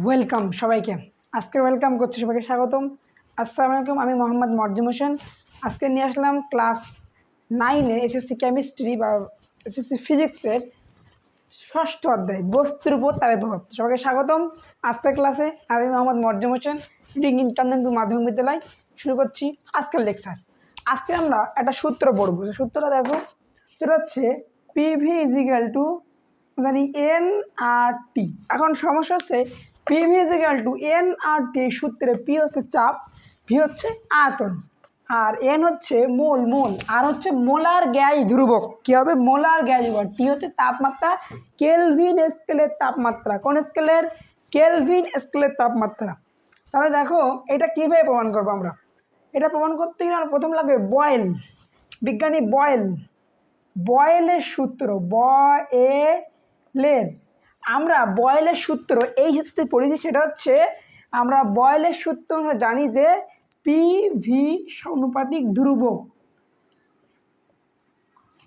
Welcome সবাইকে। আজকে welcome করছি, সবাইকে স্বাগতম। আসসালামু আলাইকুম, আমি মোহাম্মদ মরজুম হোসেন। আজকে নিয়ে আসলাম ক্লাস 9-এর এসএসসি কেমিস্ট্রি বা এসএসসি ফিজিক্সের 6ষ্ঠ অধ্যায় বস্তুর উপর তাপের প্রভাব। সবাইকে স্বাগতম আজকের ক্লাসে। আমি মোহাম্মদ মরজুম হোসেন, রিডিং ইন্টারন্যাশনাল মাধ্যমিক বিদ্যালয়। শুরু করছি আজকের লেকচার। আজকে আমরা একটা সূত্র পড়ব। সূত্রটা দেখো, সেটা হচ্ছে পিভি ইজিক্যাল টু জানি এন আর টি। এখন সমস্যা হচ্ছে PV is equal two n R টি সূত্রে পি হচ্ছে চাপ, ভি হচ্ছে আয়তন, আর এন হচ্ছে মোল, আর হচ্ছে মোলার গ্যাস ধ্রুবক। কী হবে? মোলার গ্যাস ধ্রুবক। টি হচ্ছে তাপমাত্রা, কেলভিন স্কেলের তাপমাত্রা। কোন স্কেলের? কেলভিন স্কেলের তাপমাত্রা। তাহলে দেখো এটা কীভাবে প্রমাণ করবো আমরা? এটা প্রমাণ করতে গেলে আমার প্রথম লাগবে বয়েল, বিজ্ঞানী বয়েলের সূত্র। আমরা বয়েলের সূত্র এই ক্ষেত্রে পড়েছি, সেটা হচ্ছে আমরা বয়েলের সূত্র আমরা জানি যে পিভি সমানুপাতিক ধ্রুবক,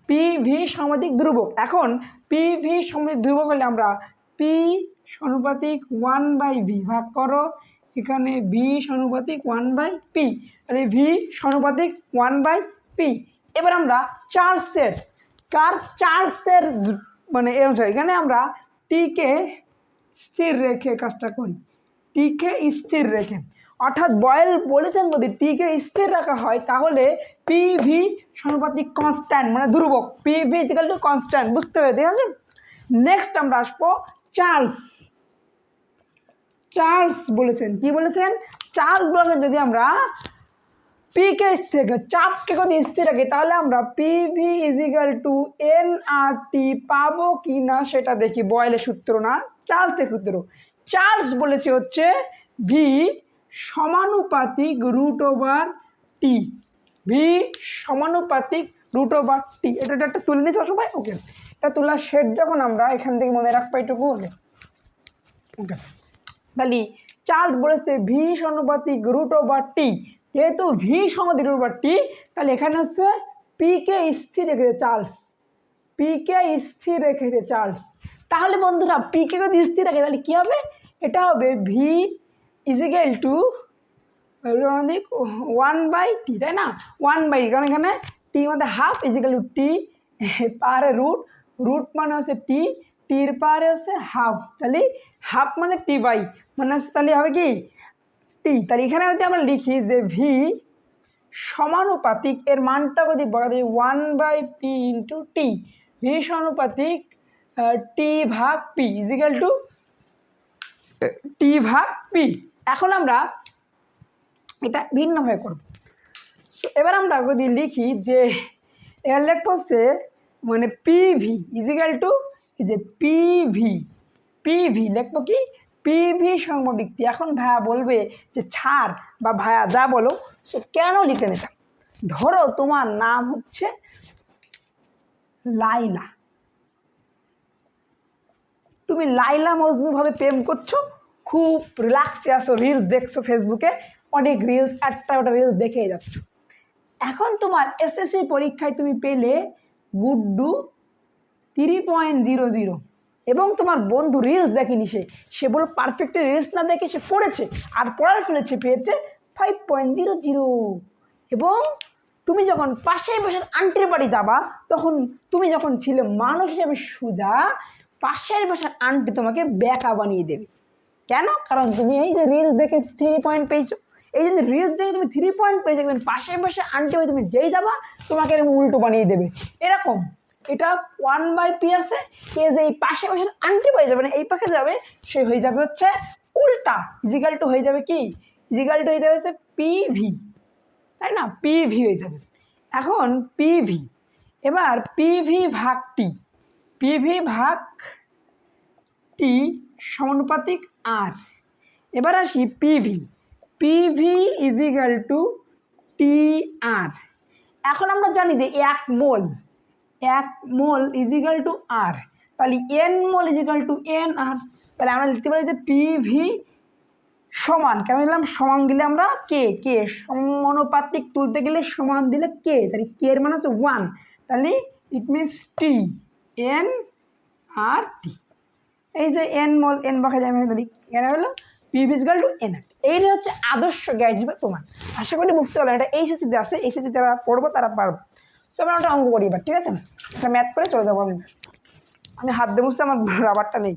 পিভি সমানুপাতিক ধ্রুবক। এখন পিভি সমানুপাতিক ধ্রুবক হলে আমরা পি সমানুপাতিক 1/ভি ভাগ করো, এখানে ভি সমানুপাতিক 1/পি, তাহলে ভি সমানুপাতিক 1/পি। এবার আমরা চার্লসের মানে এখানে আমরা টিকে স্থির রেখে কাজটা করি, টিকে স্থির রেখে। অর্থাৎ বয়েল বলেছেন যদি টিকে স্থির রাখা হয় তাহলে পিভি সমানুপাতিক কনস্ট্যান্ট মানে ধ্রুবক, পিভি ইকুয়াল টু কনস্ট্যান্ট। বুঝতে হবে, ঠিক আছে? নেক্সট আমরা আসবো চার্লস বলেছেন। কি বলেছেন? চার্লস বলেছেন যদি আমরা পিকে স্থির রাখি, চাপকে যদি স্থির রাখি, তাহলে আমরা PV is equal two n R টি পাবো কি না সেটা দেখি। বয়েলের সূত্র না, চার্লসের সূত্র। চার্লস বলেছে হচ্ছে ভি সমানুপাতিক √টি, ভি সমানুপাতিক √টি। এটা একটা তুলে নিচ্ছি সবাই। ওকে, এটা তোলার সেট যখন আমরা এখান থেকে মনে রাখবো এইটুকু। ওকে ওকে, তাহলে চার্লস বলেছে ভি সমানুপাতিক √টি। যেহেতু ভি সমানুপাতিক √টি, তাহলে এখানে হচ্ছে পিকে স্থির রেখেছে চার্লস, পিকে স্থির রেখেছে চার্লস। তাহলে বন্ধুরা পিকে যদি স্থির রাখে তাহলে কী হবে? এটা হবে ভি ইজিক্যাল টু 1/টি, তাই না? 1/টি, কারণ এখানে টি মানে হাফ ইজিক্যাল টু টি পারে রুট মানে হচ্ছে টি, টির পারে হচ্ছে হাফ, তাহলে হাফ মানে টি বাই মানে হচ্ছে, তাহলে হবে কি টি। তাহলে এখানে যদি আমরা লিখি যে ভি সমানুপাতিক, এর মানটা যদি বলা যায় 1/পি ইন্টু টি, ভি সমানুপাতিক টি ভাগ পি ইজিক্যাল টু টি ভাগ পি। এখন আমরা এটা ভিন্নভাবে করব। এবার আমরা যদি লিখি যে এর লেখা হচ্ছে মানে পিভি ইজিক্যাল টু এই যে পিভি লিখবো কি পিভি সমানুপাতিক টি। এখন ভাইয়া বলবে যে ছাড় বা ভাইয়া যা বলো সে কেন লিখে নিতাম? ধরো তোমার নাম হচ্ছে লাইলা, তুমি লাইলা মজনু ভাবে প্রেম করছো, খুব রিল্যাক্সে আসো, রিলস দেখছো ফেসবুকে, অনেক রিলস, একটা রিলস দেখেই যাচ্ছ। এখন তোমার এসএসসি পরীক্ষায় তুমি পেলে গুড্ডু 3.00 এবং তোমার বন্ধু রিলস দেখেনি, সে বলো পারফেক্ট রিলস না দেখে সে পড়েছে, আর পড়ার ফেলেছে পেয়েছে 5.00। এবং তুমি যখন পাশের পাশের আন্টির বাড়ি যাবা, তখন তুমি যখন ছিলে মানুষ হিসেবে সোজা, পাশের বাসার আন্টি তোমাকে ব্যাকা বানিয়ে দেবে। কেন? কারণ তুমি এই যে রিলস দেখে 3 পয়েন্ট পেয়েছো, এই জন্য রিলস দেখে তুমি 3 পয়েন্ট পেয়েছো, কিন্তু পাশের পাশে আন্টি হয়ে তুমি যেই যাবা তোমাকে এরকম উল্টো বানিয়ে দেবে। এরকম এটা 1/পি আছে, কে যে এই পাশে পাশের আন্টি হয়ে যাবে না, এই পাশে যাবে, সে হয়ে যাবে হচ্ছে উল্টা, ইজিক্যাল টু হয়ে যাবে কি, ইজিক্যাল টু হয়ে যাবে হচ্ছে পিভি, তাই না? পিভি হয়ে যাবে। এখন পিভি, এবার পিভি ভাগ টি, পিভি ভাগ টি সমানুপাতিক আর। এবার আসি পিভি ইজিক্যাল টু টি আর। এখন আমরা জানি যে 1 মোল ইজিক্যাল টু আর, তাহলে এন মোল ইজিক্যাল টু এন আর। তাহলে আমরা লিখতে পারি যে পিভি সমান, কেমন দিলাম? সমান দিলে আমরা কে সমানুপাতিক তুলতে গেলে সমান দিলে কে, তাহলে কে এর মান হচ্ছে 1, তাহলে it means T N R টি। এই যে এন মোল, এন বসে যায়, আমি লিখি এখানে হলো পিভি ইকুয়াল টু এন আট। এইটা হচ্ছে আদর্শ গ্যাস দ্রবীভূত প্রমাণ। আশা করি বুঝতে পারলাম, এটা এইচএসসিতে আছে, এইচএসসি যারা পড়বো তারা পারবো। সো আমরা ওটা অঙ্ক করি এবার, ঠিক আছে, একটা ম্যাথ করে চলে যাবো। আমি হাত দিয়ে বুঝতে, আমার রাবারটা নেই।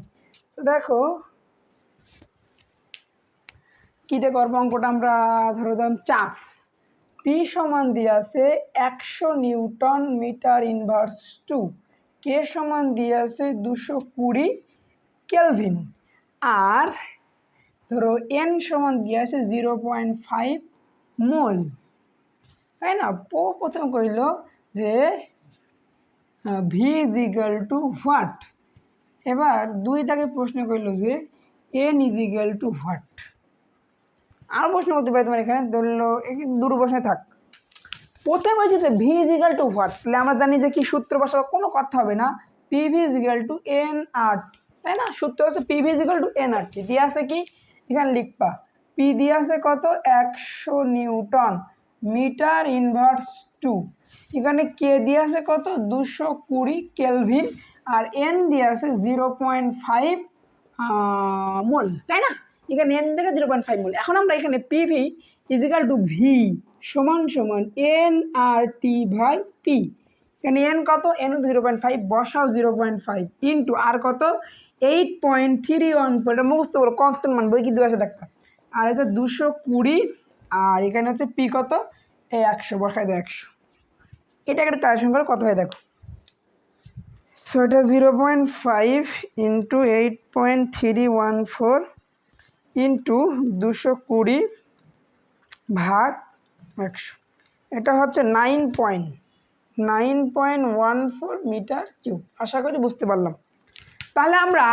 তো দেখো কীতে করবো অঙ্কটা আমরা। ধরো চাপ পি সমান দিয়ে আছে 100 নিউটন মিটার ইনভার্স 2, কে সমান দিয়ে আছে 220 কেলভিন, আর ধরো এন সমান দিয়ে আছে 0.5 মোল, তাই না। প্রথম কইল যে V is equal two what. এবার 2 থেকে প্রশ্ন করল যে N is equal two what. আরও প্রশ্ন করতে পারি তোমার এখানে, ধরলো দুটো প্রশ্নে থাক। প্রথমে হচ্ছে যে V is equal two what, তাহলে আমরা জানি যে কি সূত্র বসাবো, কোনো কথা হবে না, PV is equal to n R T, তাই না। সূত্র হচ্ছে PV is equal to n R T. দিয়ে আছে কি, এখানে লিখবা পি দিয়ে আছে কত 100 নিউটন মিটার ইনভার্স 2, এখানে কে দিয়ে আছে কত 220 কেলভিন, আর এন দিয়ে আছে 0.5 মোল, তাই না। এখানে এন থেকে 0.5 মোল। এখন আমরা এখানে PV is equal to V সমান সমান n R T by P. এখানে এন কত, এন 0.5 বসাও 0.5 ইন্টু আর কত 8.314, এটা মুখস্থ করো, কনস্ট্যান্ট মান বই কি দেওয়া আছে দেখতে। আর এটা 220, আর এখানে হচ্ছে পি কত এই 100, বসায় দেয় 100। এটা একটা ক্যালকুলেশন করে কত হয় দেখো। সো এটা 0.5 ইন্টু 8.314 ইন্টু 220 ভাগ 100, এটা হচ্ছে 9.14 মিটার কিউব। আশা করি বুঝতে পারলাম। তাহলে আমরা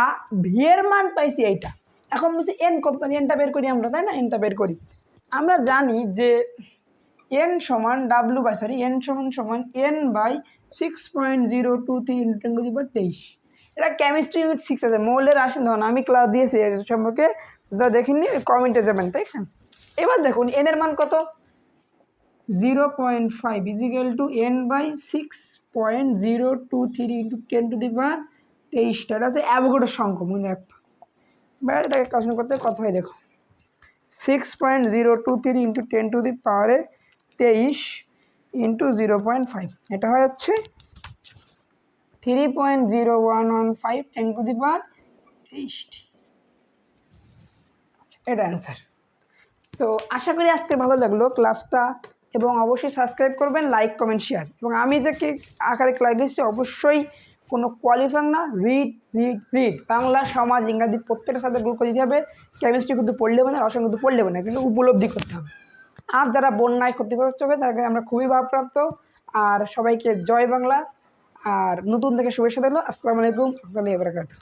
ভি এর মান পাইছি এইটা। এখন বলছি এন কত, এনটা বের করি আমরা, তাই না। এনটা বের করি, আমরা জানি যে এন সমান ডাব্লু বাই এন সমান এন বাই 6.023 × 10⁻23। এটা কেমিস্ট্রি ইউনিট 6 আছে, মৌলের রাশি ধরন আমি ক্লাস দিয়েছি এর সম্পর্কে, যা দেখেননি কমেন্টে যাবেন, তাই না। এবার দেখুন এন এর মান কত 0.5 is equal to n by 6.023 × 10⁻23। এটা আছে অ্যাভোগাড্রোর সংখ্যা, মনে রাখবা। এবার এটাকে ক্যালকুলেশন করতে কত হয় দেখো, 6.023 × 10⁻23 ইন্টু 0.5, এটা হয় হচ্ছে 3.0115 10⁻23। এটা অ্যান্সার। তো আশা করি আজকে ভালো লাগলো ক্লাসটা, এবং অবশ্যই সাবস্ক্রাইব করবেন, লাইক কমেন্ট শেয়ার। এবং আমি যে কি আকারে ক্লাস দিচ্ছি অবশ্যই কোনো কোয়ালিফাইং না, রিড রিড রিড, বাংলা সমাজ ইংরাজি প্রত্যেকটা সাবজেক্ট গ্রুপ করে দিতে হবে। কেমিস্ট্রি কিন্তু পড়লে হবে না, রসায়ন কিন্তু পড়লে হবে না, কিন্তু উপলব্ধি করতে হবে। আর যারা বন্যায় ক্ষতিগ্রস্ত হবে তাদেরকে আমরা খুবই ভাবপ্রাপ্ত। আর সবাইকে জয় বাংলা, আর নতুন থেকে শুভেচ্ছা দিল। আসসালামু আলাইকুম ওয়া রাহমাতুল্লাহি ওয়া বারাকাতুহু।